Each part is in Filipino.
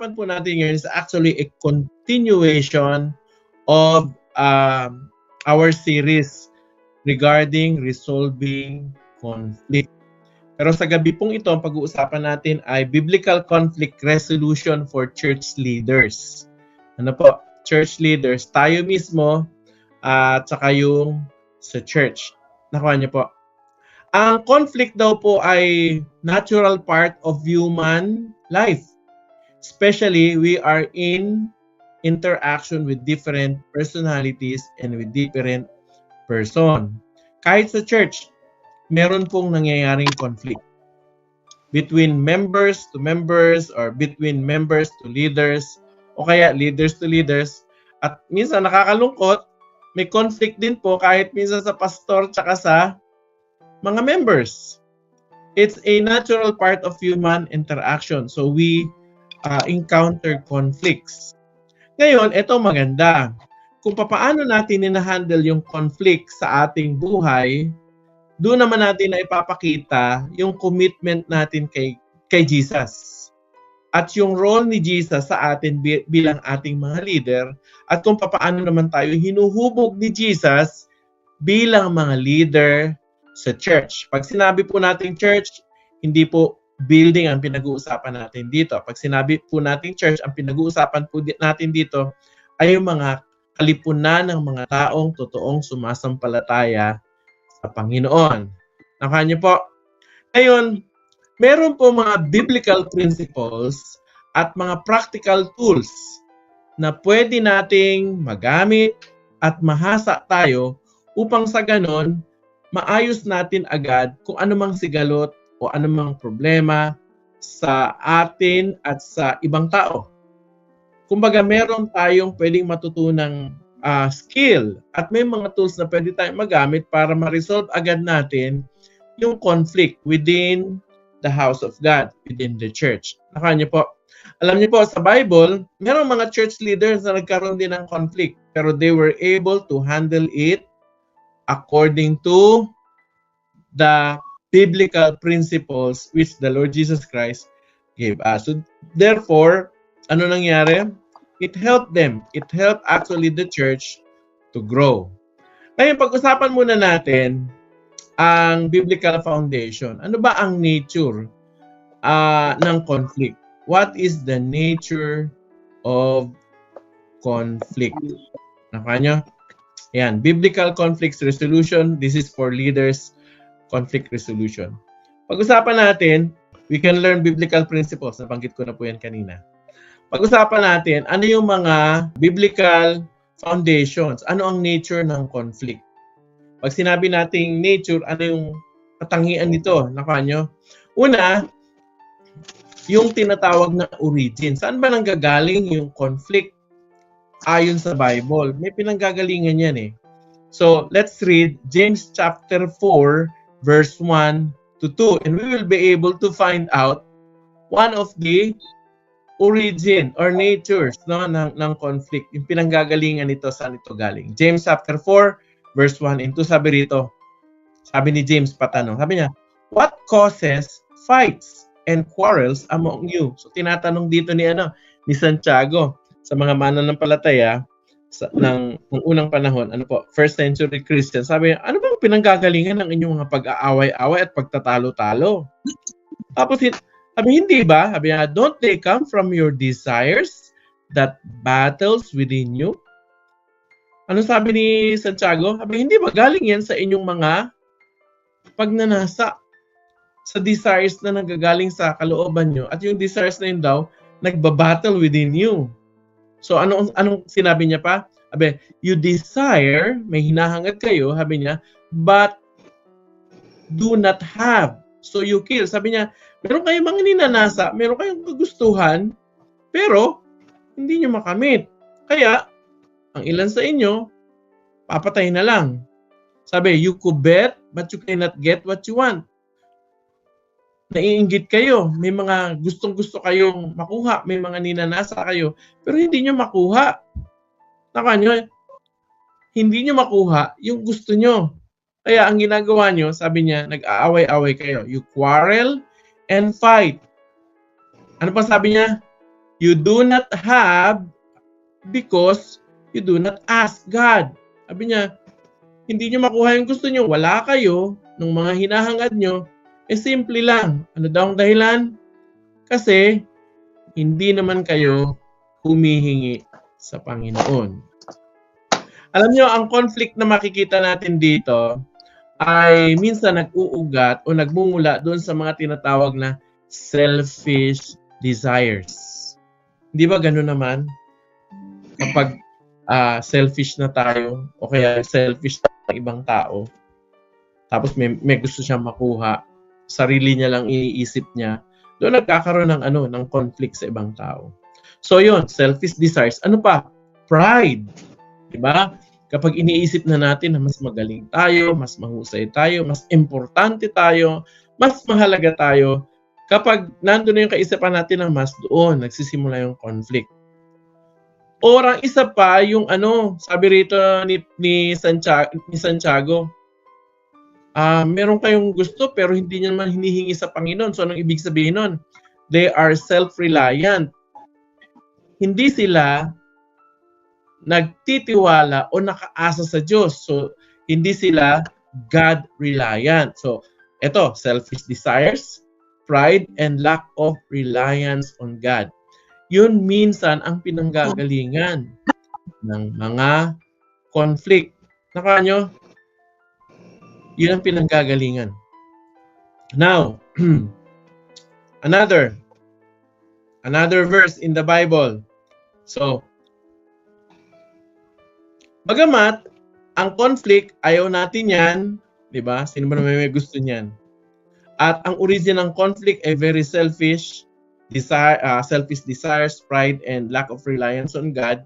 pag-uusapan po natin ngayon is actually a continuation of our series regarding resolving conflict. Pero sa gabi pong ito, ang pag-uusapan natin ay Biblical Conflict Resolution for Church Leaders. Ano po? Church leaders, tayo mismo at saka yung sa church. Nakuha niyo po. Ang conflict daw po ay natural part of human life. Especially, we are in interaction with different personalities and with different person. Kahit sa church, meron pong nangyayaring conflict between members to members or between members to leaders o kaya leaders to leaders. At minsan nakakalungkot, may conflict din po kahit minsan sa pastor tsaka sa mga members. It's a natural part of human interaction. So we encounter conflicts. Ngayon, ito maganda. Kung paano natin ina-handle yung conflict sa ating buhay, doon naman natin na ipapakita yung commitment natin kay Jesus. At yung role ni Jesus sa atin bilang ating mga leader at kung paano naman tayo hinuhubog ni Jesus bilang mga leader sa church. Pag sinabi po natin church, hindi po building ang pinag-uusapan natin dito. Pag sinabi po natin church, ang pinag-uusapan po natin dito ay yung mga kalipunan ng mga taong totoong sumasampalataya sa Panginoon. Nakuha niyo po. Ngayon, meron po mga biblical principles at mga practical tools na pwede nating magamit at mahasa tayo upang sa ganon, maayos natin agad kung anumang sigalot o anumang problema sa atin at sa ibang tao. Kumbaga, meron tayong pwedeng matutunang skill at may mga tools na pwede tayong magamit para ma-resolve agad natin yung conflict within the house of God, within the church. Nakuha niyo po. Alam niyo po, sa Bible, merong mga church leaders na nagkaroon din ng conflict pero they were able to handle it according to the biblical principles which the Lord Jesus Christ gave us. So, therefore, ano nangyari? It helped them. It helped actually the church to grow. Ngayon, pag-usapan muna natin ang biblical foundation. Ano ba ang nature ng conflict? What is the nature of conflict? Nakuha nyo? Ayan, biblical conflict resolution. This is for leaders, conflict resolution. Pag-usapan natin, we can learn biblical principles. Nabanggit ko na po yan kanina. Pag-usapan natin, ano yung mga biblical foundations? Ano ang nature ng conflict? Pag sinabi nating nature, ano yung katangian nito? Nakuha nyo? Una, yung tinatawag na origin. Saan ba nanggagaling yung conflict? Ayon sa Bible, may pinanggagalingan yan eh. So, let's read James chapter 4, verse 1 to 2. And we will be able to find out one of the origin or natures ng conflict. Yung pinanggagalingan nito, saan ito galing. James chapter 4, verse 1 and 2, sabi rito, sabi ni James patanong, sabi niya, what causes fights and quarrels among you? So, tinatanong dito ni Santiago, sa mga mananampalataya ng unang panahon, ano po, first century Christian, sabi niya, ano bang pinanggagalingan ng inyong mga pag-aaway-away at pagtatalo-talo? Tapos, sabi, hindi ba? Sabi niya, don't they come from your desires that battles within you? Ano sabi ni Santiago? Sabi, hindi ba galing yan sa inyong mga pagnanasa? Sa desires na nanggagaling sa kalooban nyo. At yung desires na yun daw, nagbabattle within you. So, anong sinabi niya pa? Sabi, you desire, may hinahangad kayo, sabi niya, but do not have. So, you kill. Sabi niya, meron kayong mga ninanasa, meron kayong kagustuhan, pero hindi niyo makamit. Kaya, ang ilan sa inyo, papatay na lang. Sabi, you covet, but you cannot get what you want. Naiinggit kayo, may mga gustong-gusto kayong makuha, may mga ninanasa kayo, pero hindi nyo makuha. Nakuha nyo, hindi nyo makuha yung gusto nyo. Kaya ang ginagawa nyo, sabi niya, nag-aaway-away kayo. You quarrel and fight. Ano pa sabi niya? You do not have because you do not ask God. Sabi niya, hindi nyo makuha yung gusto nyo, wala kayo, ng mga hinahangad nyo, simple lang. Ano daw ang dahilan? Kasi, hindi naman kayo humihingi sa Panginoon. Alam nyo, ang conflict na makikita natin dito ay minsan nag-uugat o nagmumula doon sa mga tinatawag na selfish desires. Hindi ba gano'n naman? Kapag selfish na tayo o kaya selfish ng ibang tao, tapos may gusto siyang makuha, sarili niya lang iniisip niya, doon nagkakaroon ng conflict sa ibang tao. So yun, selfish desires. Ano pa? Pride. Diba? Kapag iniisip na natin na mas magaling tayo, mas mahusay tayo, mas importante tayo, mas mahalaga tayo, kapag nandun na yung kaisipan natin na mas doon, nagsisimula yung conflict. Or ang isa pa, yung sabi rito ni Santiago, meron kayong gusto pero hindi niya naman hinihingi sa Panginoon. So anong ibig sabihin nun? They are self-reliant. Hindi sila nagtitiwala o nakaasa sa Diyos. So, hindi sila God-reliant. So, eto, selfish desires, pride, and lack of reliance on God. Yun minsan ang pinanggagalingan ng mga conflict. Nakuha nyo? Yun ang pinanggagalingan. Now, another verse in the Bible. So, bagamat ang conflict, ayaw natin yan, di ba? Sino ba naman may gusto niyan? At ang origin ng conflict ay very selfish desires, pride, and lack of reliance on God.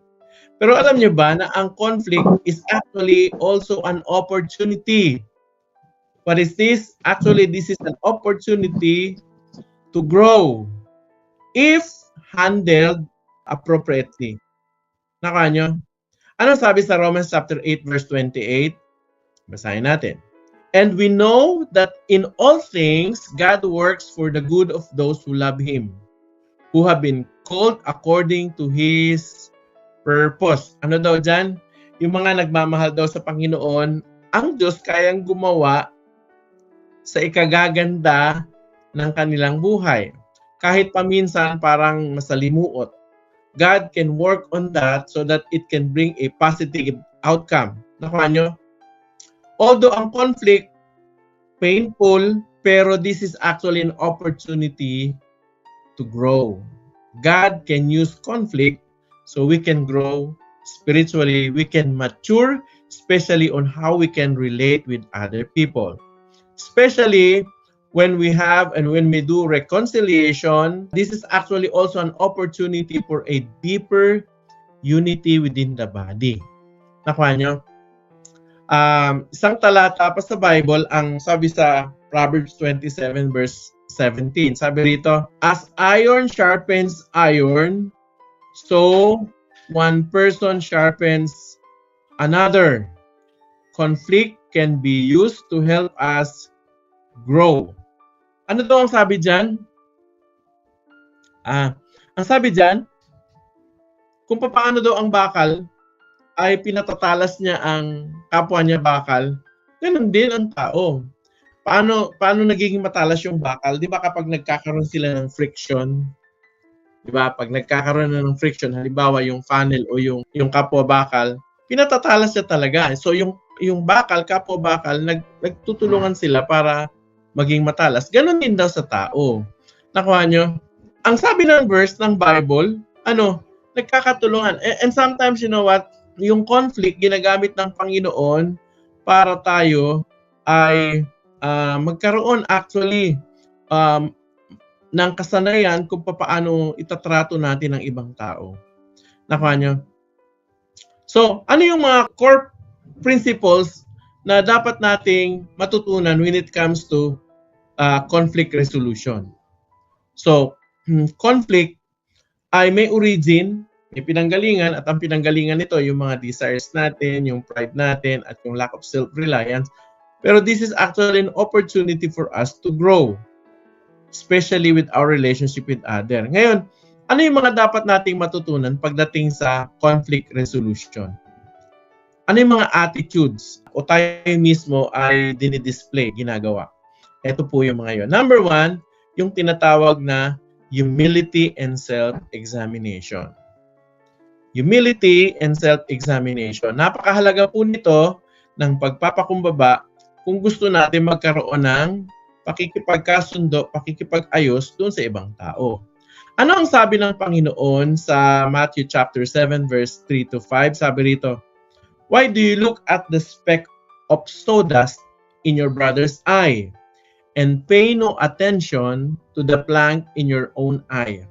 Pero alam niyo ba na ang conflict is actually also an opportunity. What is this? Actually, this is an opportunity to grow if handled appropriately. Nakuha nyo? Ano sabi sa Romans chapter 8 verse 28? Basahin natin. And we know that in all things God works for the good of those who love Him, who have been called according to His purpose. Ano daw dyan? Yung mga nagmamahal daw sa Panginoon, ang Diyos kayang gumawa sa ikagaganda ng kanilang buhay. Kahit paminsan parang masalimuot. God can work on that so that it can bring a positive outcome. Nakuha nyo? Although ang conflict, painful, pero this is actually an opportunity to grow. God can use conflict so we can grow spiritually, we can mature, especially on how we can relate with other people. Especially when we have and when we do reconciliation, this is actually also an opportunity for a deeper unity within the body. Nakuha nyo? Isang talata pa sa Bible, ang sabi sa Proverbs 27 verse 17. Sabi rito, as iron sharpens iron, so one person sharpens another. Conflict can be used to help us grow. Ano daw ang sabi dyan? Ang sabi dyan, kung paano daw ang bakal ay pinatatalas niya ang kapwa niya bakal, ganun din ang tao. Paano nagiging matalas yung bakal? Di ba kapag nagkakaroon sila ng friction, di ba? Pag nagkakaroon na ng friction, halimbawa yung funnel o yung kapwa bakal, pinatatalas siya talaga. So yung bakal, kapwa bakal, nagtutulungan sila para maging matalas. Ganon din daw sa tao. Nakuha nyo? Ang sabi ng verse ng Bible, nagkakatulungan. And sometimes, you know what? Yung conflict, ginagamit ng Panginoon para tayo ay magkaroon actually ng kasanayan kung paano itatrato natin ang ibang tao. Nakuha nyo? So, ano yung mga core principles na dapat nating matutunan when it comes to conflict resolution? So, conflict ay may origin, may pinanggalingan, at ang pinanggalingan nito yung mga desires natin, yung pride natin, at yung lack of self-reliance. Pero this is actually an opportunity for us to grow, especially with our relationship with other. Ngayon, Ano yung mga dapat nating matutunan pagdating sa conflict resolution? Ano yung mga attitudes o tayo mismo ay dinidisplay, ginagawa? Ito po yung mga yun. Number 1, yung tinatawag na humility and self-examination. Humility and self-examination. Napakahalaga po nito ng pagpapakumbaba kung gusto natin magkaroon ng pakikipagkasundo, pakikipag-ayos doon sa ibang tao. Ano ang sabi ng Panginoon sa Matthew chapter 7 verse 3 to 5? Sabi rito, "Why do you look at the speck of sawdust in your brother's eye and pay no attention to the plank in your own eye?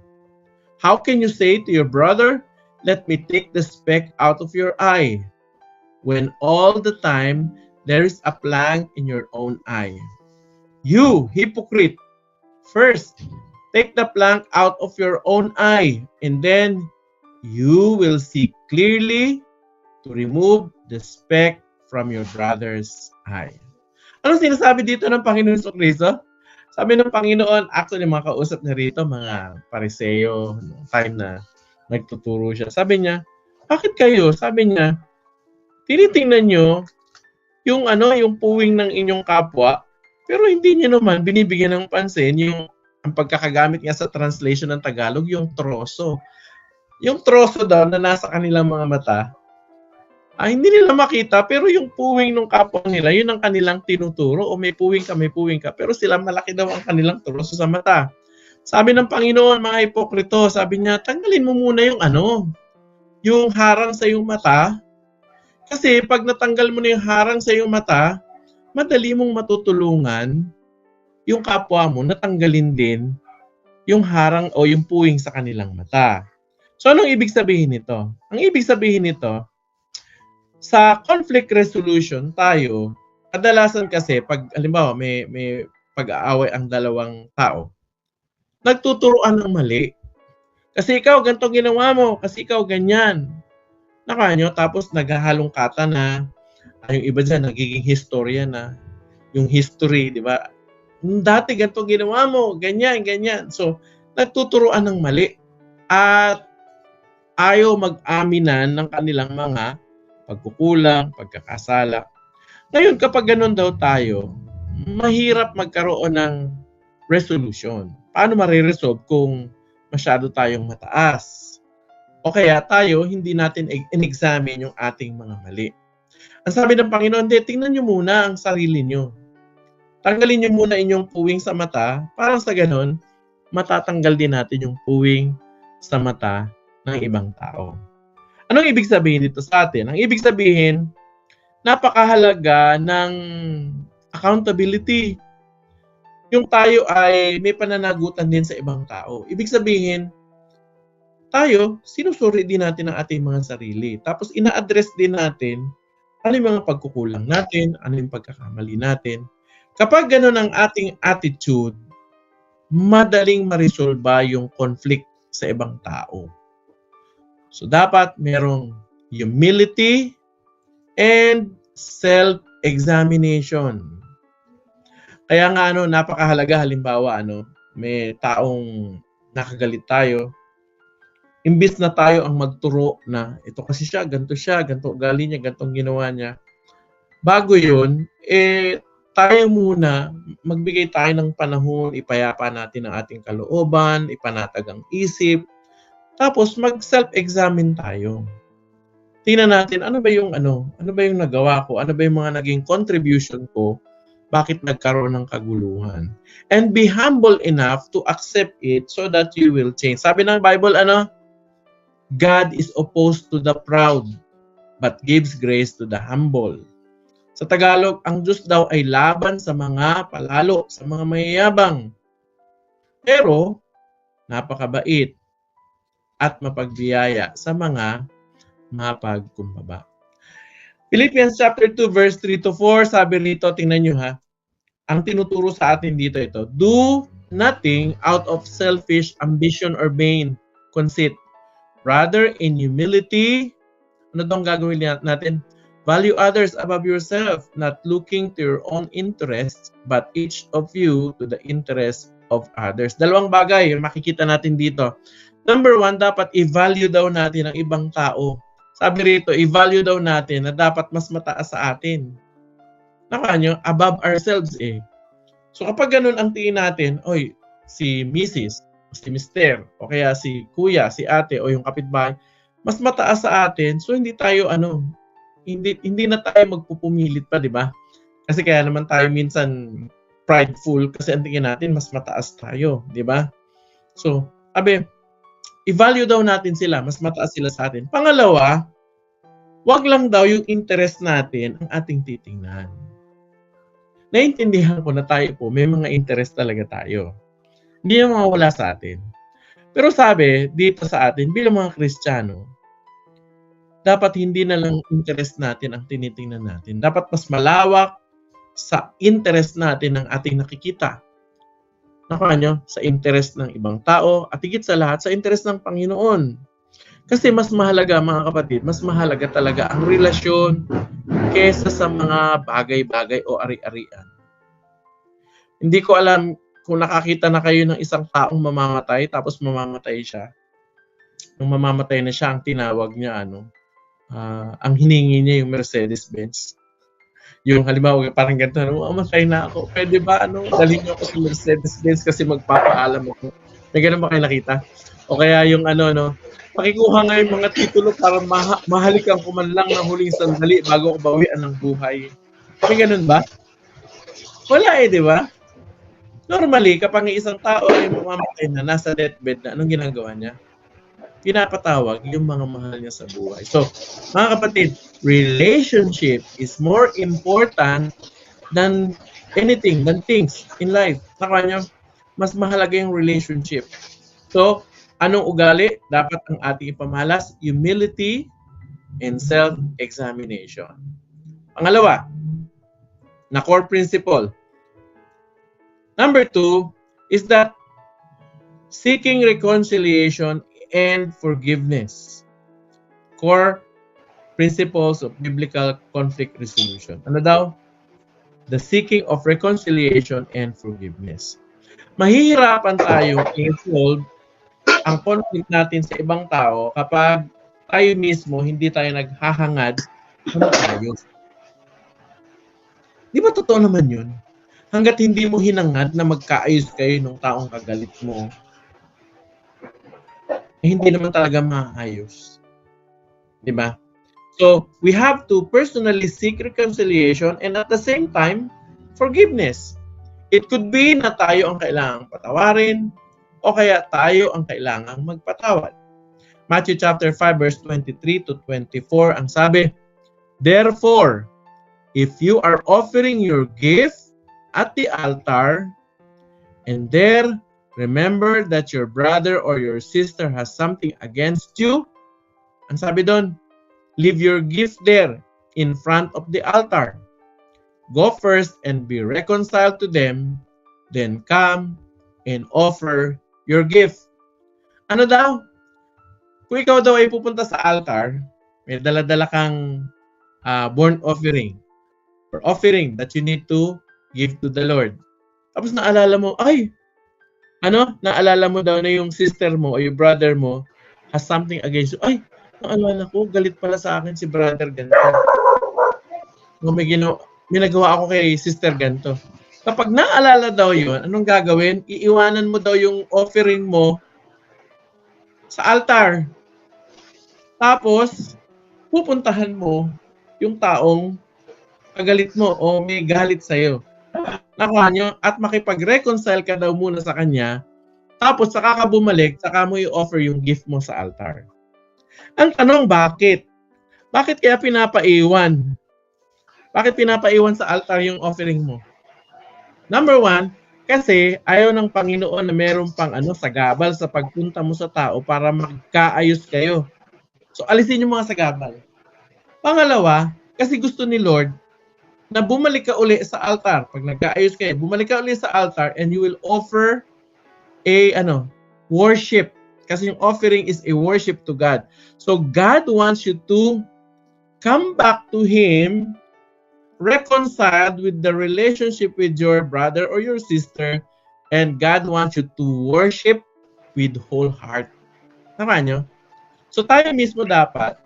How can you say to your brother, 'Let me take the speck out of your eye,' when all the time there is a plank in your own eye? You hypocrite! First, take the plank out of your own eye, and then you will see clearly to remove the speck from your brother's eye." Anong sinasabi dito ng Panginoon Jesucristo? Sabi ng Panginoon, actually mga kausap niya rito, mga Pariseo, time na nagtuturo siya. Sabi niya, bakit kayo? Sabi niya, tinitingnan nyo yung puwing ng inyong kapwa, pero hindi nyo naman binibigyan ng pansin ang pagkakagamit niya sa translation ng Tagalog, yung troso. Yung troso daw na nasa kanilang mga mata, hindi nila makita, pero yung puwing ng kapwa nila, yun ang kanilang tinuturo, o may puwing ka, pero sila malaki daw ang kanilang troso sa mata. Sabi ng Panginoon, mga hipokrito, sabi niya, tanggalin mo muna yung harang sa iyong mata, kasi pag natanggal mo na yung harang sa iyong mata, madali mong matutulungan yung kapwa mo natanggalin din yung harang o yung puwing sa kanilang mata. So anong ibig sabihin nito? Ang ibig sabihin nito, sa conflict resolution tayo, kadalasan kasi pag halimbawa may pag-aaway ang dalawang tao, nagtuturuan ng mali. Kasi ikaw ganito ginawa mo, kasi ikaw ganyan. Nakanyo, tapos naghahalongkatan na, yung iba dyan nagiging historia na, yung history, di ba? Dati ganito ginawa mo, ganyan, ganyan. So, nagtuturuan ng mali at ayaw mag-aminan ng kanilang mga pagkukulang, pagkakasala. Ngayon, kapag ganun daw tayo, mahirap magkaroon ng resolution. Paano mariresolve kung masyado tayong mataas? O kaya tayo, hindi natin in-examine yung ating mga mali. Ang sabi ng Panginoon, tingnan nyo muna ang sarili nyo. Tanggalin nyo muna inyong puwing sa mata, parang sa ganun, matatanggal din natin yung puwing sa mata ng ibang tao. Anong ibig sabihin dito sa atin? Ang ibig sabihin, napakahalaga ng accountability. Yung tayo ay may pananagutan din sa ibang tao. Ibig sabihin, tayo, sinusuri din natin ang ating mga sarili. Tapos ina-address din natin ano yung mga pagkukulang natin, ano yung pagkakamali natin. Kapag gano'n ang ating attitude, madaling ma-resolve yung conflict sa ibang tao. So dapat merong humility and self-examination. Kaya nga napakahalaga halimbawa may taong nakagalit tayo. Imbis na tayo ang magturo na ito kasi siya, ganito ugali niya, ganitong ginawa niya. Bago 'yun, tayo muna magbigay tayo ng panahon, ipayapa natin ang ating kalooban, ipanatag ang isip. Tapos mag-self-examine tayo. Tingnan natin ano ba yung nagawa ko, ano ba yung mga naging contribution ko, bakit nagkaroon ng kaguluhan. And be humble enough to accept it so that you will change. Sabi ng Bible, God is opposed to the proud, but gives grace to the humble. Sa Tagalog, ang Diyos daw ay laban sa mga palalo, sa mga mayayabang. Pero, napakabait at mapagbiyaya sa mga mapagkumbaba. Philippians chapter 2 verse 3 to 4, sabi rito, tingnan nyo ha, ang tinuturo sa atin dito ito, do nothing out of selfish ambition or vain conceit. Rather, in humility, ano itong gagawin natin? Value others above yourself, not looking to your own interests, but each of you to the interests of others. Dalawang bagay makikita natin dito. Number one, dapat i-value daw natin ang ibang tao. Sabi rito, i-value daw natin na dapat mas mataas sa atin. Nakanyo, above ourselves eh. So kapag ganun ang tingin natin, oy, si Mrs., si Mr., o kaya si Kuya, si Ate, o yung kapitbahay, mas mataas sa atin, so hindi tayo hindi na tayo magpupumilit pa, di ba? Kasi kaya naman tayo minsan prideful kasi ang tingin natin mas mataas tayo, di ba? So, i-value daw natin sila, mas mataas sila sa atin. Pangalawa, wag lang daw yung interest natin ang ating titingnan. Naintindihan ko na tayo po, may mga interest talaga tayo. Hindi na mawawala sa atin. Pero sabi, dito sa atin, bilang mga Kristiyano, dapat hindi na lang interest natin ang tinitingnan natin. Dapat mas malawak sa interest natin ng ating nakikita. Nakanyo, sa interest ng ibang tao at higit sa lahat sa interest ng Panginoon. Kasi mas mahalaga mga kapatid, mas mahalaga talaga ang relasyon kesa sa mga bagay-bagay o ari-arian. Hindi ko alam kung nakakita na kayo ng isang taong mamamatay tapos mamamatay siya. Nung mamamatay na siya, ang tinawag niya ang hiningi niya yung Mercedes-Benz. Yung halimbawa, parang ganito, mamatay na ako. Pwede ba, dalhin niyo ako sa Mercedes-Benz kasi magpapaalam ako. May ganun ba kayo nakita? O kaya yung pakikuha nga yung mga titulo para mahalikan ko man lang ng huling sandali bago ko bawian ng buhay. May ganun ba? Wala di ba? Normally, kapag isang tao ay mamamatay na, nasa deathbed na, anong ginagawa niya? Pinapatawag yung mga mahal niya sa buhay. So, mga kapatid, relationship is more important than anything, than things in life. Nakuha niyo, mas mahalaga yung relationship. So, anong ugali dapat ang ating ipamahalas? Humility and self-examination. Pangalawa, na core principle. Number 2 is that seeking reconciliation and forgiveness. Core principles of biblical conflict resolution. Ano daw? The seeking of reconciliation and forgiveness. Mahihirapan tayong i-solve ang conflict natin sa ibang tao kapag tayo mismo hindi tayo naghahangad ng ayos. Di ba totoo naman yun? Hanggat hindi mo hinangad na magkaayos kayo ng taong kagalit mo, hindi naman talaga maayos. Di ba? So, we have to personally seek reconciliation and at the same time, forgiveness. It could be na tayo ang kailangang patawarin o kaya tayo ang kailangang magpatawad. Matthew chapter 5 verse 23 to 24 ang sabi, therefore, if you are offering your gift at the altar and there remember that your brother or your sister has something against you, ang sabi doon, leave your gift there in front of the altar. Go first and be reconciled to them, then come and offer your gift. Ano daw? Kung ikaw daw ay pupunta sa altar, may dala-dala kang burnt offering or offering that you need to give to the Lord. Tapos naalala mo, naalala mo daw na yung sister mo o yung brother mo has something against you. Ay, naalala ko, galit pala sa akin si brother ganito. May nagawa ako kay sister ganito. Kapag naalala daw yun, anong gagawin? Iiwanan mo daw yung offering mo sa altar. Tapos, pupuntahan mo yung taong kagalit mo o may galit sa'yo. Nakuha nyo? At makipag-reconcile ka daw muna sa kanya. Tapos, saka ka bumalik, saka mo i-offer yung gift mo sa altar. Ang tanong, bakit? Bakit kaya pinapaiwan? Bakit pinapaiwan sa altar yung offering mo? Number 1, kasi ayaw ng Panginoon na meron pang sagabal sa pagpunta mo sa tao para magkaayos kayo. So, alisin yung mga sagabal. Pangalawa, kasi gusto ni Lord na bumalik ka uli sa altar. Pag nagkaayos kayo, bumalik ka uli sa altar and you will offer a worship. Kasi yung offering is a worship to God. So, God wants you to come back to Him reconciled with the relationship with your brother or your sister, and God wants you to worship with whole heart. Tama nyo? So tayo mismo dapat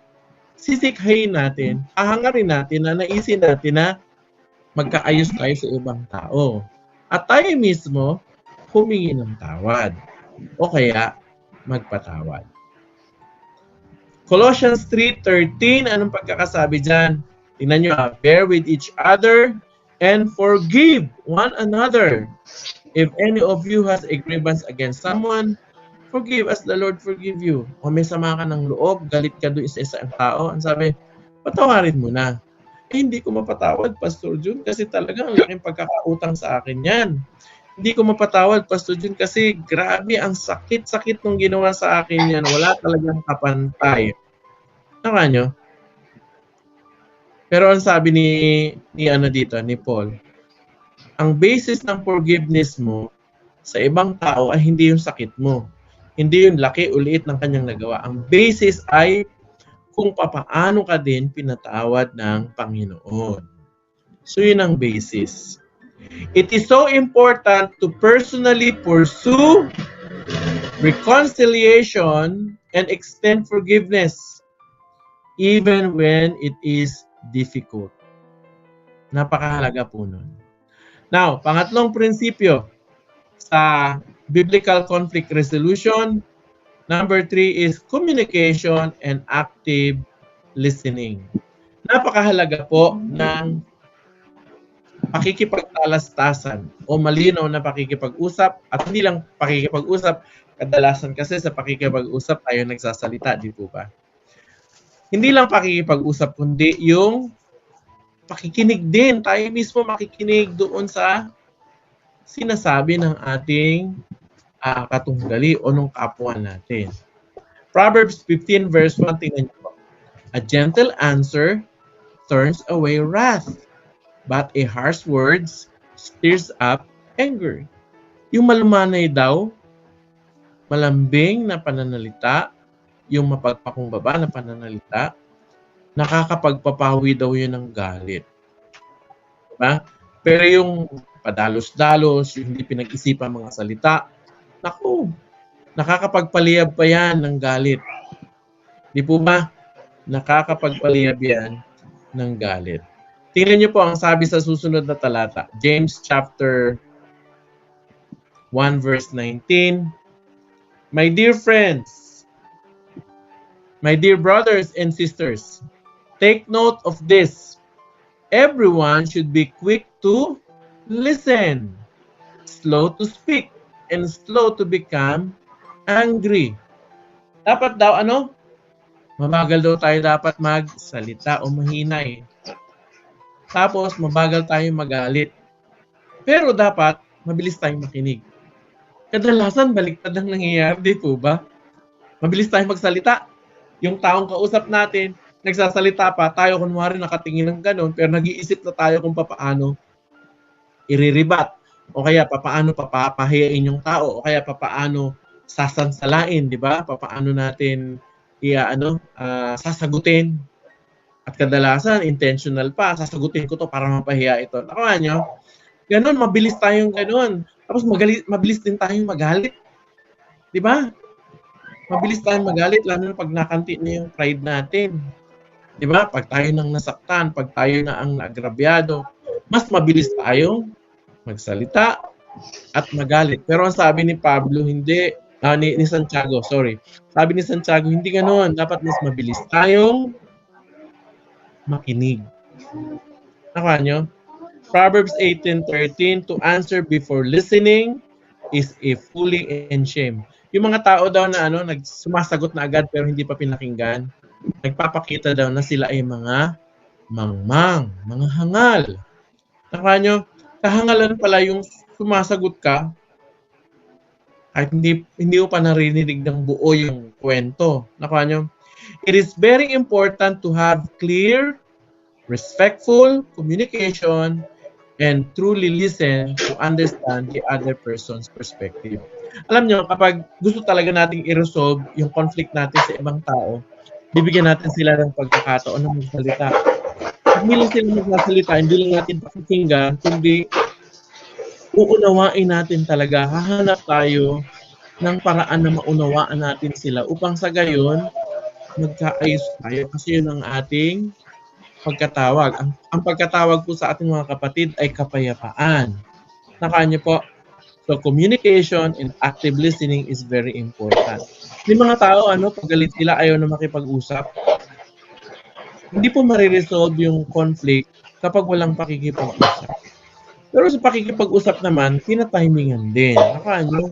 sisikhayin natin, ahangarin natin na naisin natin na magkaayos tayo sa ibang tao. At tayo mismo humingi ng tawad o kaya magpatawad. Colossians 3:13, anong pagkakasabi dyan? Tingnan nyo, bear with each other and forgive one another. If any of you has a grievance against someone, forgive as the Lord forgive you. O may sama ka ng loob, galit ka doon sa isang tao, ang sabi, patawarin mo na. Hindi ko mapatawad, Pastor Jun, kasi talagang ang laking pagkakautang sa akin yan. Hindi ko mapatawad, Pastor Jun, kasi grabe, ang sakit-sakit nung ginawa sa akin yan. Wala talagang kapantay. Tama nyo? Pero ang sabi ni Paul, ang basis ng forgiveness mo sa ibang tao ay hindi yung sakit mo. Hindi yung laki o liit ng kanyang nagawa. Ang basis ay kung papaano ka din pinatawad ng Panginoon. So yun ang basis. It is so important to personally pursue reconciliation and extend forgiveness even when it is difficult. Napakahalaga po nun. Now, pangatlong prinsipyo sa biblical conflict resolution, number 3 is communication and active listening. Napakahalaga po ng pakikipagtalastasan o malinaw na pakikipag-usap at hindi lang pakikipag-usap, kadalasan kasi sa pakikipag-usap tayo nagsasalita, di po ba? Hindi lang pakikipag-usap, kundi yung pakikinig din. Tayo mismo makikinig doon sa sinasabi ng ating katunggali o nung kapwa natin. Proverbs 15 verse 1, tingnan niyo po. A gentle answer turns away wrath, but a harsh words stirs up anger. Yung malumanay daw, malambing na pananalita, yung mapagpakumbaba na pananalita, nakakapagpapawi daw yun ng galit. Diba? Pero yung padalos-dalos, yung hindi pinag-isipan mga salita, naku, nakakapagpaliyab pa yan ng galit. Di po ba? Nakakapagpaliyab yan ng galit. Tingnan niyo po ang sabi sa susunod na talata. James chapter 1 verse 19. My dear friends, my dear brothers and sisters, take note of this. Everyone should be quick to listen, slow to speak, and slow to become angry. Dapat daw mabagal daw tayo dapat magsalita o mahinay. Tapos mabagal tayong magalit. Pero dapat mabilis tayong makinig. Kadalasan baliktad ang nangyayari, di po ba? Mabilis tayong magsalita. Yung taong kausap natin, nagsasalita pa, tayo kunwari nakatingin ng ganun, pero nag-iisip na tayo kung paano iriribat. O kaya papaano papapahiyain yung tao, o kaya papaano sasansalain, di ba? Papaano natin sasagutin. At kadalasan, intentional pa, sasagutin ko to para mapahiya ito. Nakuha nyo? Ganun, mabilis tayong ganun. Tapos mabilis din tayong magalit. Di ba? Mabilis tayong magalit, lalo na pag nakanti na yung pride natin. Di ba? Pag tayo nang nasaktan, pag tayo na ang naagrabyado, mas mabilis tayong magsalita at magalit. Pero ang sabi ni Pablo, hindi, ni Santiago, sorry. Sabi ni Santiago, hindi ganoon. Dapat mas mabilis tayong makinig. Nakuha nyo? Proverbs 18:13, to answer before listening is a folly and shame. Yung mga tao daw na sumasagot na agad pero hindi pa pinakinggan, nagpapakita daw na sila ay mga mangmang, mga hangal. Nakuha nyo? Kahangalan pala yung sumasagot ka kahit hindi mo pa narinig ng buo yung kwento. Nakuha nyo? It is very important to have clear, respectful communication and truly listen to understand the other person's perspective. Alam nyo, kapag gusto talaga nating i-resolve yung conflict natin sa ibang tao, bibigyan natin sila ng pagkakataon ng magsalita. Pag hindi lang sila magsasalita, hindi lang natin pakikinggan, kundi uunawain natin talaga, hahanap tayo ng paraan na maunawaan natin sila upang sa gayon, magkaayos tayo. Kasi yun ang ating pagkatawag. Ang pagkatawag po sa ating mga kapatid ay kapayapaan. Nakaan niyo po? So, communication and active listening is very important. May mga tao, pag galit sila, ayaw na makipag-usap. Hindi po mariresolve yung conflict kapag walang pakikipag-usap. Pero sa pakikipag-usap naman, tinatimingan din. Nakaan niyo?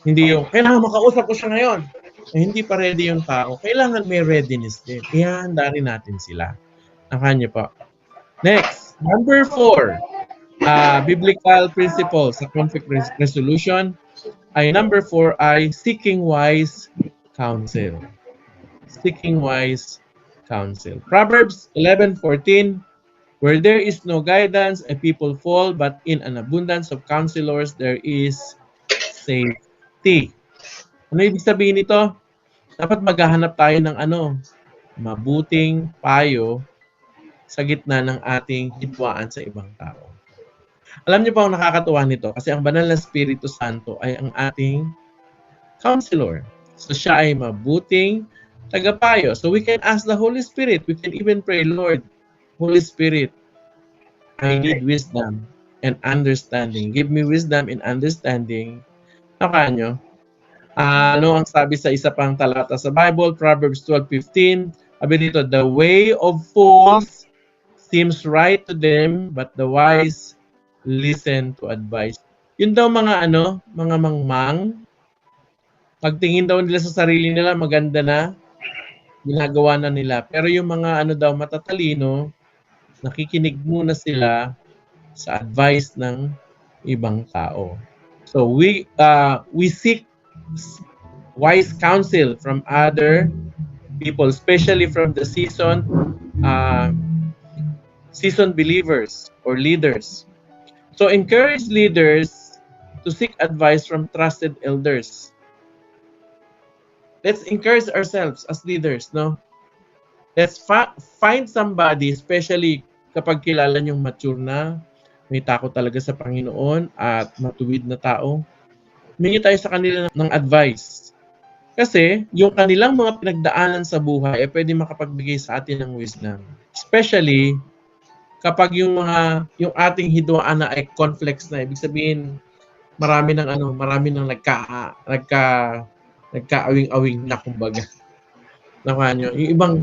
Hindi yung, kailangan makausap ko siya ngayon. Hindi pa ready yung tao. Kailangan may readiness din. Ihahanda rin natin sila. Nakaan niyo po. Next, number 4. Biblical principle sa conflict resolution ay number 4 ay seeking wise counsel. Seeking wise counsel. Proverbs 11:14, where there is no guidance, a people fall, but in an abundance of counselors there is safety. Ano ibig sabihin nito? Dapat maghahanap tayo ng mabuting payo sa gitna ng ating hidwaan sa ibang tao. Alam niyo po ang nakakatuwa nito kasi ang banal na Espiritu Santo ay ang ating counselor. So siya ay mabuting tagapayo. So we can ask the Holy Spirit. We can even pray, Lord, Holy Spirit, I need wisdom and understanding. Give me wisdom and understanding. Nakaan nyo? Ano ang sabi sa isa pang talata sa Bible? Proverbs 12:15. Sabi dito, the way of fools seems right to them, but the wise listen to advice. Yun daw mga mga mangmang, pagtingin daw nila sa sarili nila, maganda na, ginagawa na nila. Pero yung mga matatalino, nakikinig muna sila sa advice ng ibang tao. So we seek wise counsel from other people, especially from the seasoned believers or leaders. So encourage leaders to seek advice from trusted elders. Let's encourage ourselves as leaders, no? Let's find somebody, especially kapag kilala niyong mature na, may takot talaga sa Panginoon at matuwid na tao. Humingi tayo sa kanila ng advice. Kasi yung kanilang mga pinagdaanan sa buhay ay pwede makapagbigay sa atin ng wisdom. Especially kapag yung ating hidwaan na ay conflicts na, ibig sabihin marami nang nagkaawing-awing na kumbaga. Nakuha nyo, yung ibang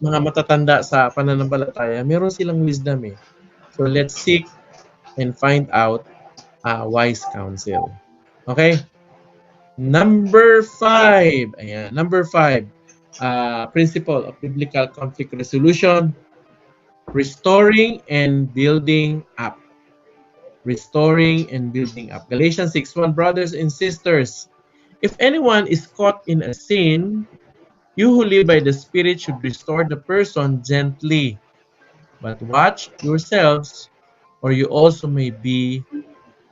mga matatanda sa pananampalataya, meron silang wisdom eh. So let's seek and find out wise counsel. Okay? Number 5. Ayan, number 5. Principle of biblical conflict resolution. Restoring and building up. Restoring and building up. Galatians 6:1, brothers and sisters, if anyone is caught in a sin, you who live by the Spirit should restore the person gently. But watch yourselves, or you also may be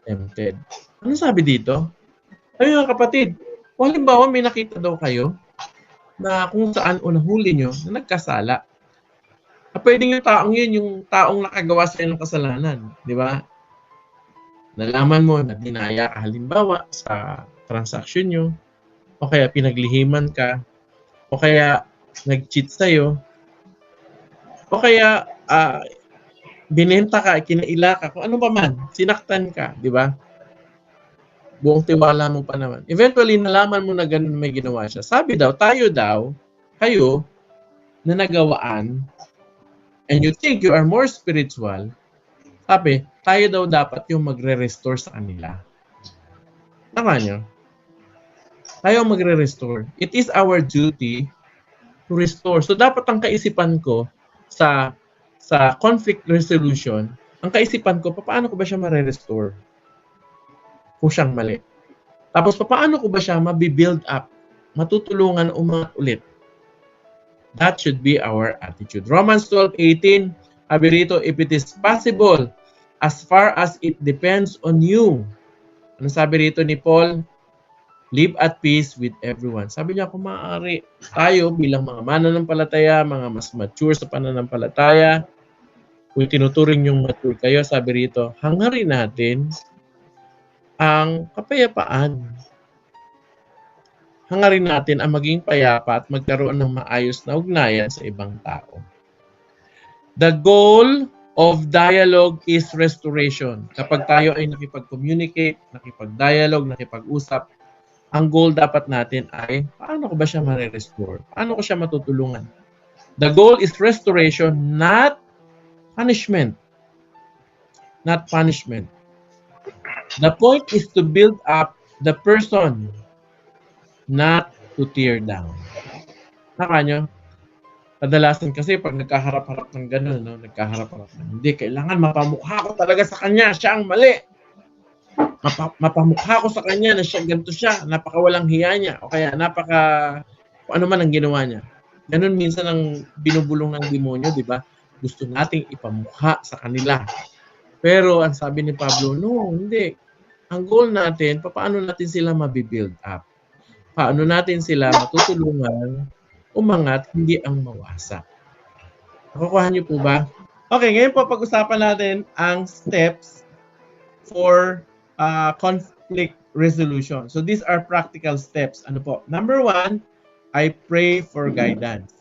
tempted. Ano sabi dito? Ay mga kapatid, halimbawa may nakita daw kayo na kung saan o nahuli nyo na nagkasala. Pwedeng yung taong yun, yung taong nakagawa sa ng kasalanan. Di ba? Nalaman mo na dinaya ka halimbawa sa transaction nyo, o kaya pinaglihiman ka, o kaya nag-cheat sa'yo, o kaya binenta ka, kinaila ka, kung ano pa man, sinaktan ka, di ba? Buong tiwala mo pa naman. Eventually, nalaman mo na ganun may ginawa siya. Sabi daw, kayo, na nagawaan, and you think you are more spiritual, sabi, tayo daw dapat yung magre-restore sa kanila. Tama nyo? Tayo magre-restore. It is our duty to restore. So, dapat ang kaisipan ko sa conflict resolution, ang kaisipan ko, paano ko ba siya mare-restore? Kung siyang mali. Tapos, paano ko ba siya mabibuild up? Matutulungan umangat ulit. That should be our attitude. Romans 12:18, sabi rito, if it is possible, as far as it depends on you. Ano sabi rito ni Paul? Live at peace with everyone. Sabi niya, kung maaari, tayo bilang mga mananampalataya, mga mas mature sa pananampalataya, kung tinuturing yung mature kayo, sabi rito, hangarin natin ang kapayapaan. hangarin natin ang maging payapa at magkaroon ng maayos na ugnayan sa ibang tao. The goal of dialogue is restoration. Kapag tayo ay nakipag-communicate, nakipag-dialogue, nakipag-usap, ang goal dapat natin ay paano ko ba siya ma-restore? Paano ko siya matutulungan? The goal is restoration, not punishment. Not punishment. The point is to build up the person, not to tear down. Tama nyo? Kadalasan kasi pag nagkaharap-harap ng gano'n, no? Nagkaharap-harap ng hindi, kailangan mapamukha ko talaga sa kanya, siya ang mali. Mapamukha ko sa kanya na siya, ganito siya, napakawalang hiya niya, o kaya kung ano man ang ginawa niya. Ganun minsan ang binubulong ng demonyo, di ba? Gusto nating ipamukha sa kanila. Pero ang sabi ni Pablo, no, hindi. Ang goal natin, paano natin sila mabibuild up? Paano natin sila matutulungan umangat, hindi ang mawasak. Nakukuha niyo po ba? Okay, ngayon po pag-usapan natin ang steps for conflict resolution. So these are practical steps. Ano po? Number 1, I pray for guidance.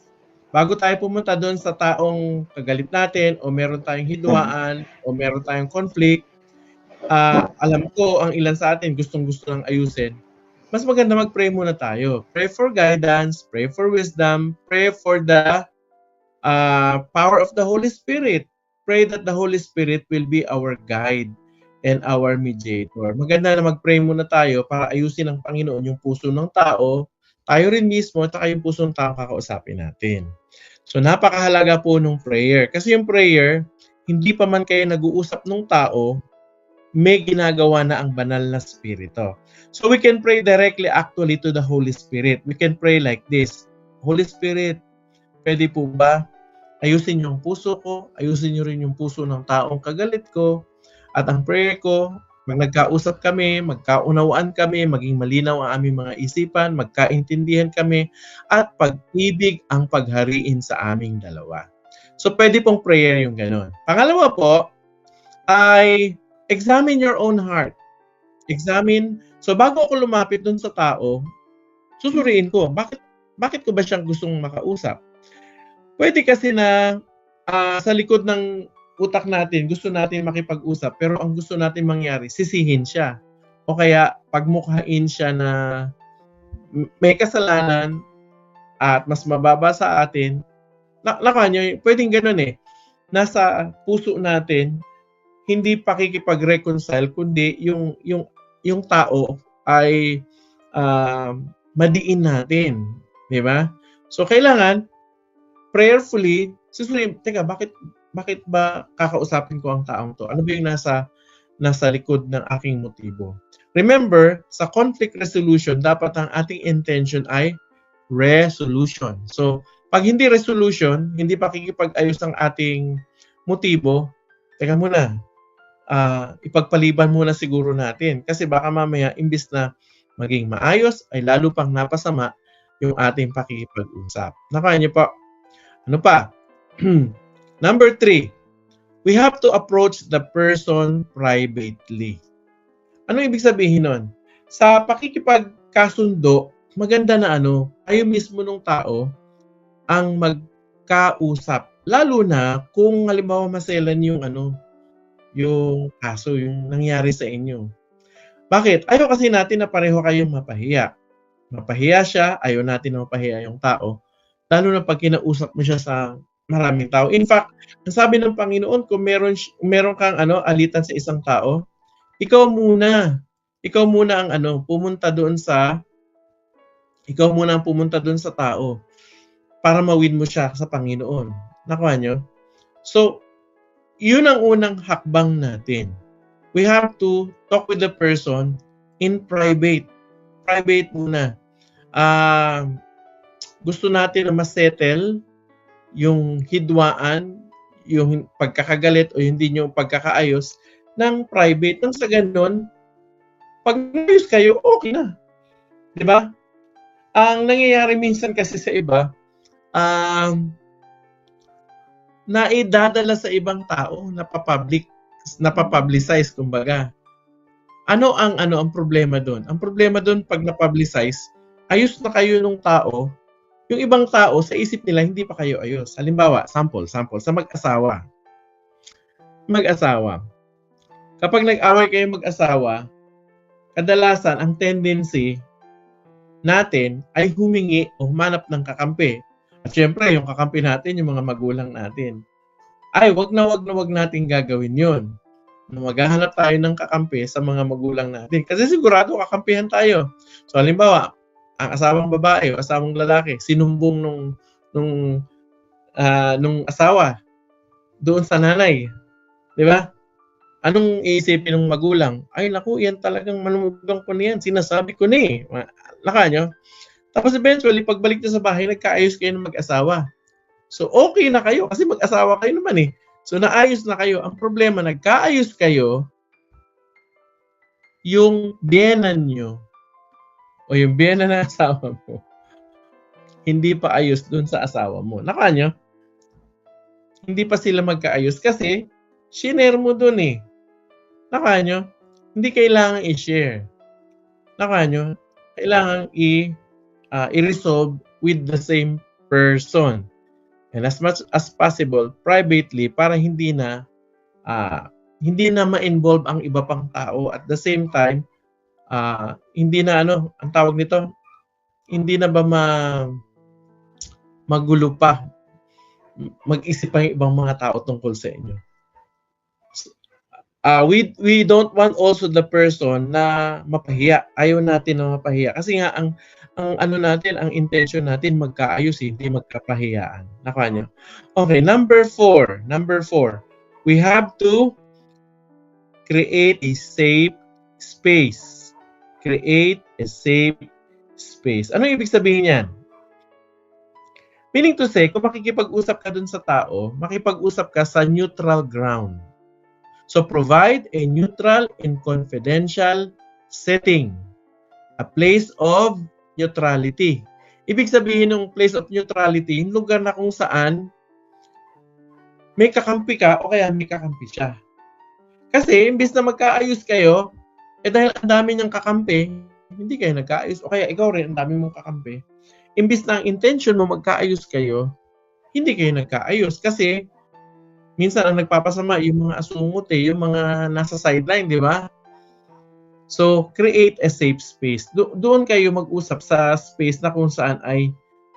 Bago tayo pumunta doon sa taong kagalit natin o meron tayong hidwaan o meron tayong conflict, alam ko ang ilan sa atin gustong-gusto lang ayusin. Mas maganda mag-pray muna tayo. Pray for guidance, pray for wisdom, pray for the power of the Holy Spirit. Pray that the Holy Spirit will be our guide and our mediator. Maganda na mag-pray muna tayo para ayusin ng Panginoon yung puso ng tao, tayo rin mismo, at yung puso ng tao kakausapin natin. So napakahalaga po ng prayer. Kasi yung prayer, hindi pa man kayo nag-uusap ng tao, may ginagawa na ang banal na spirito. So we can pray directly actually to the Holy Spirit. We can pray like this. Holy Spirit, pwede po ba ayusin yung puso ko, ayusin niyo rin yung puso ng taong kagalit ko, at ang prayer ko, pag nagkausap kami, magkaunawaan kami, maging malinaw ang aming mga isipan, magkaintindihan kami, at pag-ibig ang paghariin sa aming dalawa. So pwede pong prayer yung gano'n. Pangalawa po, ay examine your own heart. Examine. So bago ako lumapit dun sa tao, susuriin ko, bakit ko ba siyang gustong makausap? Pwede kasi na sa likod ng utak natin, gusto natin makipag-usap, pero ang gusto natin mangyari, sisihin siya. O kaya pagmukhain siya na may kasalanan at mas mababa sa atin. Nyo, pwedeng ganun eh. Nasa puso natin, hindi pakikipag-reconcile, kundi yung tao ay madiin natin. Di ba? So, kailangan, prayerfully, susunod, teka, bakit ba kakausapin ko ang taong to? Ano ba yung nasa likod ng aking motibo? Remember, sa conflict resolution, dapat ang ating intention ay resolution. So, pag hindi resolution, hindi pakikipag-ayos ang ating motibo, teka muna, ipagpaliban muna siguro natin. Kasi baka mamaya, imbis na maging maayos, ay lalo pang napasama yung ating pakikipag-usap. Nakaya niyo po. Ano pa? Number 3, we have to approach the person privately. Ano ibig sabihin nun? Sa pakikipagkasundo, maganda na tayo mismo nung tao ang magkausap. Lalo na kung halimbawa maselan yung kaso, yung nangyari sa inyo. Bakit? Ayaw kasi natin na pareho kayong mapahiya. Mapahiya siya, ayaw natin na mapahiya yung tao. Lalo na pag kinausap mo siya sa maraming tao. In fact, ang sabi ng Panginoon, kung meron kang alitan sa isang tao, ikaw muna ang pumunta doon sa tao para mawin mo siya sa Panginoon. Nakuha nyo? So, yun ang unang hakbang natin. We have to talk with the person in private. Private muna. Gusto natin na ma-settle yung hidwaan, yung pagkakagalit o hindi nyo pagkakaayos ng private. Nang sa ganun, pag nayos kayo, okay na. Diba? Ang nangyayari minsan kasi sa iba, naidadala sa ibang tao, napapublicize, kumbaga. Ano ang problema doon? Ang problema doon, pag napublicize, ayos na kayo nung tao, yung ibang tao sa isip nila hindi pa kayo ayos. Halimbawa, sample, sa mag-asawa. Mag-asawa. Kapag nag-away kayo mag-asawa, kadalasan ang tendency natin ay humingi o humanap ng kakampi. At syempre, yung kakampi natin, yung mga magulang natin. Ay, wag natin gagawin yun. Maghahanap tayo ng kakampi sa mga magulang natin. Kasi sigurado kakampihan tayo. So, halimbawa, ang asawang babae o asawang lalaki, sinumbong nung asawa doon sa nanay. Di ba? Anong iisipin ng magulang? Ay, naku, yan talagang malumugang ko na yan. Sinasabi ko na eh. Laka nyo? Tapos eventually, pagbalik nyo sa bahay, nagkaayos kayo ng mag-asawa. So, okay na kayo kasi mag-asawa kayo naman eh. So, naayos na kayo. Ang problema, nagkaayos kayo, yung biyenan nyo o yung biyenan ng asawa mo, hindi pa ayos dun sa asawa mo. Naka nyo? Hindi pa sila magkaayos kasi shinare mo dun eh. Naka nyo? Hindi kailangan i-share. Naka nyo? Kailangan i-resolve with the same person. And as much as possible, privately, para hindi na ma-involve ang iba pang tao. At the same time, hindi na ang tawag nito, hindi na ba magulo pa, mag-isip pa yung ibang mga tao tungkol sa inyo. We don't want also the person na mapahiya. Ayaw natin na mapahiya. Kasi nga, ang intention natin magkaayos, hindi magkapahiyaan. Nakuha niyo? Okay, number four. We have to create a safe space. Create a safe space. Ano ibig sabihin yan? Meaning to say, kung makikipag-usap ka dun sa tao, makipag-usap ka sa neutral ground. So, provide a neutral and confidential setting. A place of neutrality. Ibig sabihin ng place of neutrality, yung lugar na kung saan may kakampi ka o kaya may kakampi siya. Kasi, imbis na magkaayos kayo, dahil ang dami niyang kakampi, hindi kayo nagkaayos. O kaya ikaw rin, ang dami mong kakampi. Imbis na ang intention mo magkaayos kayo, hindi kayo nagkaayos. Kasi, minsan ang nagpapasama yung mga asungot yung mga nasa sideline, di ba? So, create a safe space. Doon kayo mag-usap sa space na kung saan ay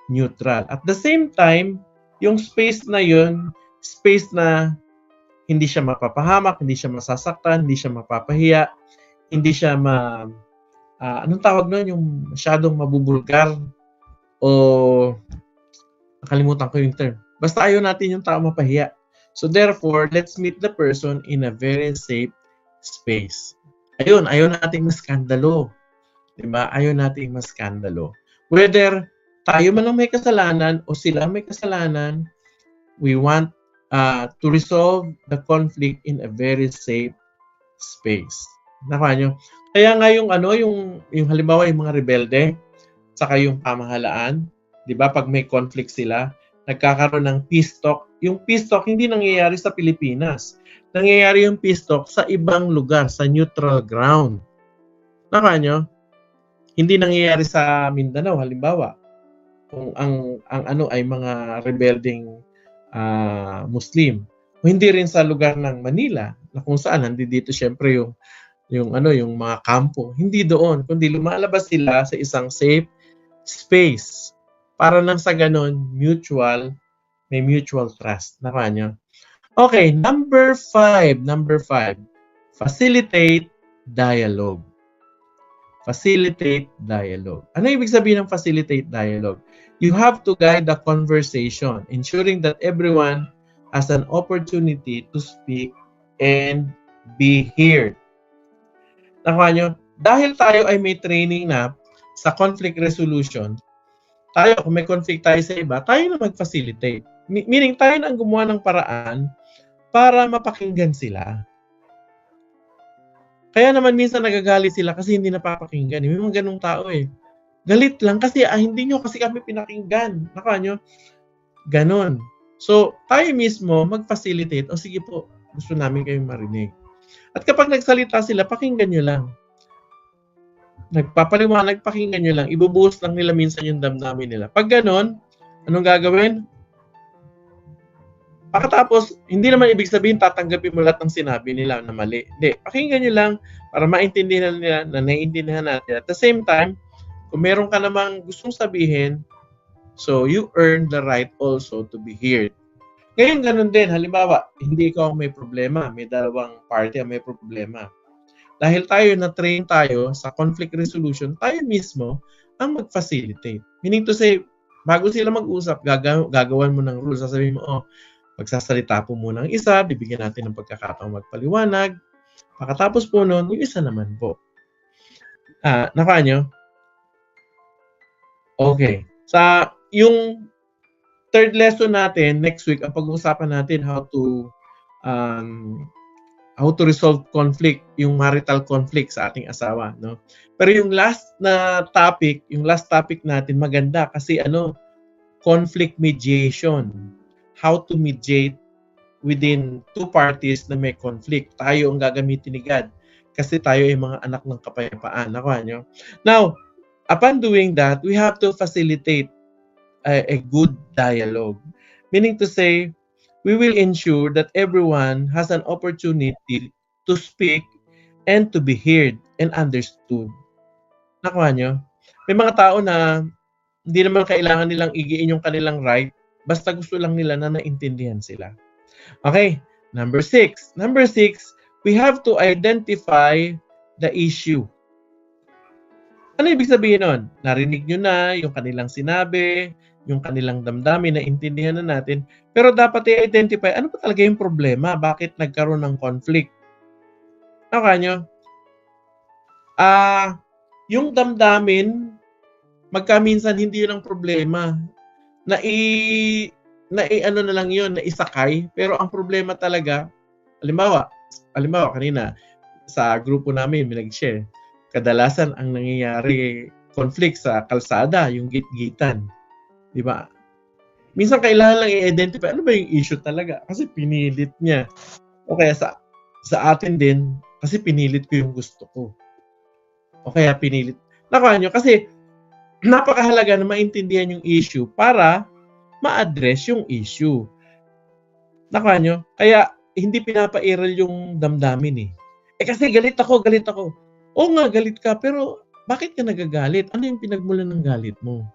neutral. At the same time, yung space na yun, space na hindi siya mapapahamak, hindi siya masasaktan, hindi siya mapapahiya, hindi siya anong tawag nun? Yung masyadong mabubulgar o nakalimutan ko yung term. Basta ayaw natin yung tao mapahiya. So therefore, let's meet the person in a very safe space. Ayun, ayaw nating maskandalo. Diba? Ayaw nating maskandalo. Whether tayo man ang may kasalanan o sila may kasalanan, we want to resolve the conflict in a very safe space. Nakuha nyo? Kaya nga yung halimbawa yung mga rebelde, saka yung pamahalaan, di ba, pag may conflict sila, nagkakaroon ng peace talk. Yung peace talk hindi nangyayari sa Pilipinas. Nangyayari yung peace talk sa ibang lugar, sa neutral ground. Nakuha nyo? Hindi nangyayari sa Mindanao, halimbawa. Kung ang ay mga rebelding Muslim. O hindi rin sa lugar ng Manila, na kung saan nandito syempre yung mga kampo. Hindi doon, kundi lumalabas sila sa isang safe space para nang sa ganon may mutual trust. Nakuha nyo? Okay, number five. Facilitate dialogue. Facilitate dialogue. Ano ibig sabihin ng facilitate dialogue? You have to guide the conversation, ensuring that everyone has an opportunity to speak and be heard. Nakuha nyo? Dahil tayo ay may training na sa conflict resolution, kung may conflict tayo sa iba, tayo na mag-facilitate. Meaning, tayo na ang gumawa ng paraan para mapakinggan sila. Kaya naman minsan nagagalit sila kasi hindi napapakinggan. May mga ganung tao Galit lang kasi hindi nyo kasi kami pinakinggan. Nakuha nyo? Ganon. So, tayo mismo mag-facilitate. O sige po, gusto namin kayong marinig. At kapag nagsalita sila, pakinggan nyo lang. nagpapaliwanag, pakinggan nyo lang, ibubuhos lang nila minsan yung damdamin nila. Pag ganon, anong gagawin? Pagkatapos, hindi naman ibig sabihin tatanggapin mo lahat ng sinabi nila na mali. Hindi, pakinggan nyo lang para maintindihan nila na naiintindihan natin. At the same time, kung meron ka namang gustong sabihin, so you earn the right also to be heard. Ngayon, ganun din. Halimbawa, hindi ikaw may problema. May dalawang party ang may problema. Dahil tayo na-train tayo sa conflict resolution, tayo mismo ang mag-facilitate. Meaning to say, bago sila mag-usap, gagawan mo ng rules. Sasabihin mo, magsasalita po muna ang isa, bibigyan natin ng pagkakataong magpaliwanag. Pagkatapos po nun, yung isa naman po. Nakuha nyo? Okay. Sa yung third lesson natin, next week, ang pag-uusapan natin how to resolve conflict, yung marital conflict sa ating asawa, no? Pero yung last topic natin maganda kasi conflict mediation. How to mediate within two parties na may conflict. Tayo ang gagamitin ni God kasi tayo ay mga anak ng kapayapaan. Nakuha nyo? Now, upon doing that, we have to facilitate a good dialogue. Meaning to say, we will ensure that everyone has an opportunity to speak and to be heard and understood. Nakuha nyo? May mga tao na hindi naman kailangan nilang igiin yung kanilang right, basta gusto lang nila na naintindihan sila. Okay, number 6. Number 6, we have to identify the issue. Ano ibig sabihin nun? Narinig nyo na yung kanilang sinabi, yung kanilang damdamin, na intindihan na natin. Pero dapat i-identify, ano pa talaga yung problema? Bakit nagkaroon ng conflict? Okay nyo? Yung damdamin, magkaminsan hindi yun ang problema. Ano na lang yun, na isakay. Pero ang problema talaga, halimbawa kanina, sa grupo namin, may nag-share, kadalasan ang nangyayari conflict sa kalsada, yung git-gitan. Di ba? Minsan kailangan lang i-identify ano ba yung issue talaga kasi pinilit niya. O kaya sa atin din, kasi pinilit ko yung gusto ko. O kaya pinilit. Nakuha nyo, kasi napakahalaga na maintindihan yung issue para ma-address yung issue. Nakuha nyo? Kaya hindi pinapairal yung damdamin eh. Kasi galit ako. Oo nga, galit ka, pero bakit ka nagagalit? Ano yung pinagmulan ng galit mo?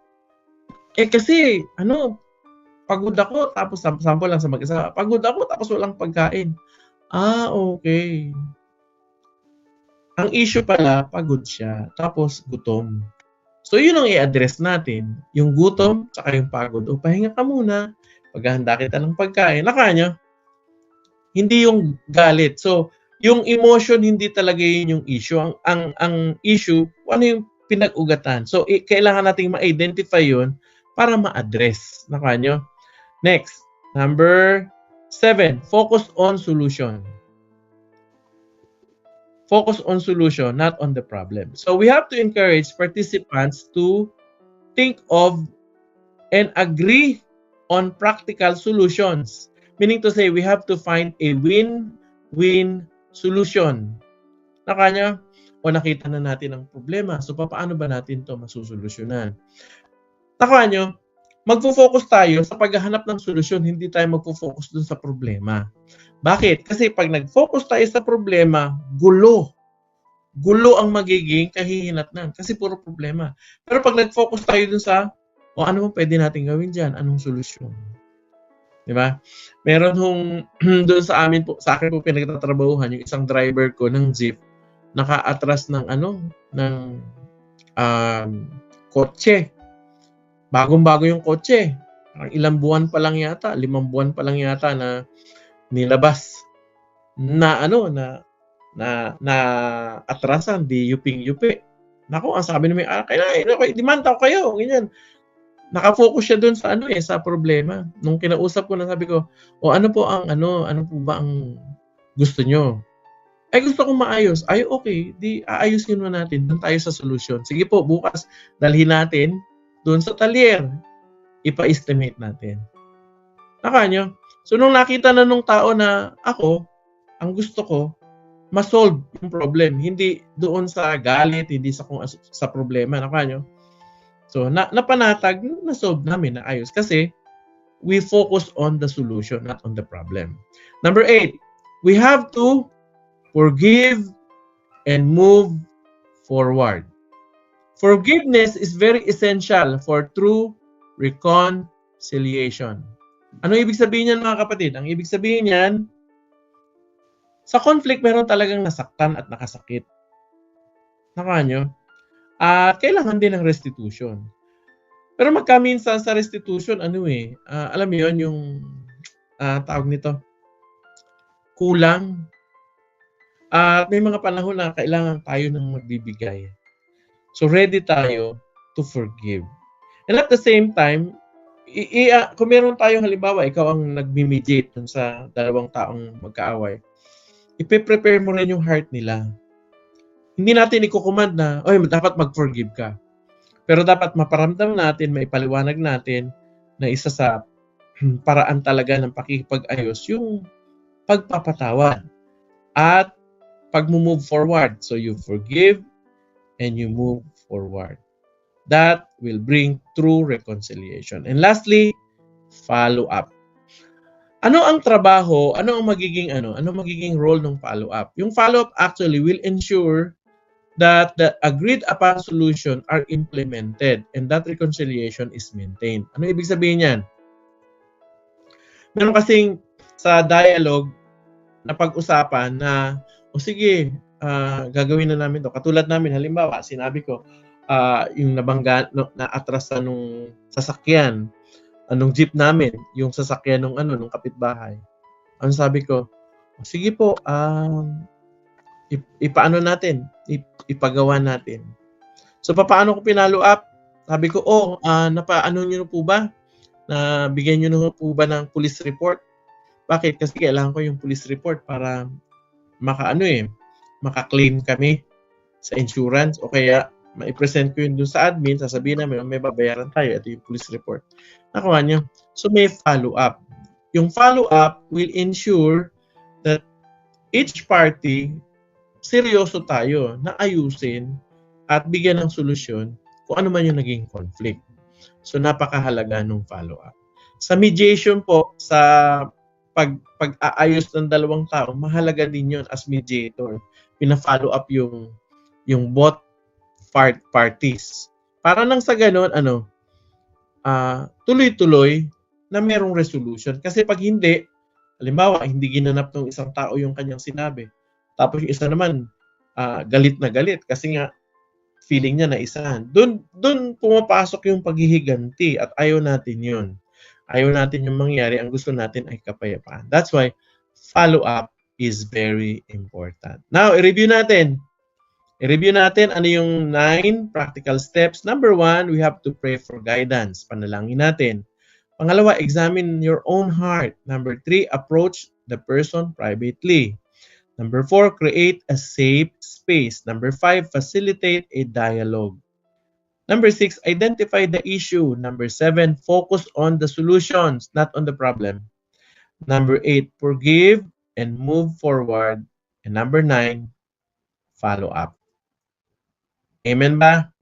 Kasi, pagod ako, tapos sample lang sa mag-isa, pagod ako, tapos walang pagkain. Okay. Ang issue pala, pagod siya, tapos gutom. So, yun ang i-address natin. Yung gutom, saka yung pagod. Pahinga ka muna. Paghahanda kita ng pagkain. Nakuha nyo? Hindi yung galit. So, yung emotion, hindi talaga yun yung issue. Ang issue, ano yung pinag-ugatan. So, kailangan nating ma-identify yun para ma-address. Nakuha nyo? Next, number 7, focus on solution. Focus on solution, not on the problem. So we have to encourage participants to think of and agree on practical solutions. Meaning to say, we have to find a win-win solution. Nakanya? O nakita na natin ang problema. So paano ba natin ito masusolusyonan? Nakanya? Magfo-focus tayo sa paghahanap ng solusyon, hindi tayo magfo-focus dun sa problema. Bakit? Kasi pag nag-focus tayo sa problema, gulo ang magiging kahihinatnan kasi puro problema. Pero pag nag-focus tayo dun sa ano mo pwede natin gawin dyan, anong solusyon. Diba? Meron doon sa akin po pinagtatrabahuhan, yung isang driver ko ng jeep, naka-atras ng kotse. Bagong-bago yung kotse. Ilang buwan pa lang yata, 5 buwan pa lang yata na nilabas na atrasan, di yuping-yupi. Nako, ang sabi namin, kailangan demanda ko kayo, ganyan. Naka-focus siya doon sa sa problema. Nung kinausap ko na, sabi ko, ano po ba ang gusto nyo? Gusto kong maayos. Okay, di aayusin mo natin. Doon tayo sa solusyon. Sige po, bukas dalhin natin doon sa talyer. Ipa-estimate natin. Naka nyo? So, nung nakita na nung tao na ako, ang gusto ko, ma-solve yung problem. Hindi doon sa galit, hindi sa kung sa problema. Nakuha nyo? So, napanatag, na-solve namin, na ayos. Kasi, we focus on the solution, not on the problem. Number 8, we have to forgive and move forward. Forgiveness is very essential for true reconciliation. Ano ibig sabihin niyan, mga kapatid? Ang ibig sabihin niyan, sa conflict, meron talagang nasaktan at nakasakit. Nakuha nyo? At kailangan din ng restitution. Pero magkaminsan sa restitution, alam mo yun, yung tawag nito, kulang. At may mga panahon na kailangan tayo ng magbibigay. So ready tayo to forgive. And at the same time, kung meron tayong halimbawa, ikaw ang nagmi-mediate dun sa dalawang taong magkaaway, ipe-prepare mo rin yung heart nila. Hindi natin i-command na, oy, dapat mag-forgive ka. Pero dapat maparamdam natin, maipaliwanag natin na isa sa paraan talaga ng pakikipag-ayos yung pagpapatawad at pag-move forward. So you forgive and you move forward. That will bring true reconciliation. And lastly, follow up. Ano ang trabaho, ano ang magiging role ng follow up? Yung follow up actually will ensure that the agreed upon solution are implemented and that reconciliation is maintained. Ano ibig sabihin niyan? Meron kasing sa dialogue na pag-usapan na, sige, gagawin na namin to. Katulad namin, halimbawa, sinabi ko, yung nabangga, na-atrasan nung sasakyan, anong jeep namin, yung sasakyan nung kapitbahay. Ano sabi ko? Sige po, ipaano natin, ipagawa natin. So, paano ko pinalo up? Sabi ko, napaano nyo po ba? Bigyan nyo po ba ng police report? Bakit? Kasi kailangan ko yung police report para maka-claim kami sa insurance o kaya ma-present ko yun dun sa admin, sasabihin namin, may babayaran tayo, ito yung police report. Nakuha nyo. So, may follow-up. Yung follow-up will ensure that each party, seryoso tayo na ayusin at bigyan ng solusyon kung ano man yung naging conflict. So, napakahalaga ng follow-up. Sa mediation po, sa pag-aayos ng dalawang tao, mahalaga din yun as mediator. Pina-follow up yung both parties. Para nang sa ganun, tuloy-tuloy na merong resolution. Kasi pag hindi, halimbawa, hindi ginanap ng isang tao yung kanyang sinabi. Tapos yung isa naman, galit na galit kasi nga feeling niya na isahan. Doon pumapasok yung paghihiganti at ayaw natin yun. Ayaw natin yung mangyari. Ang gusto natin ay kapayapaan. That's why follow-up is very important. Now, i-review natin. Ano yung 9 practical steps. Number 1, we have to pray for guidance. Panalangin natin. Pangalawa, examine your own heart. Number 3, approach the person privately. Number 4, create a safe space. Number 5, facilitate a dialogue. Number 6, identify the issue. Number 7, focus on the solutions, not on the problem. Number 8, forgive and move forward. And number 9, follow up. Amen ba?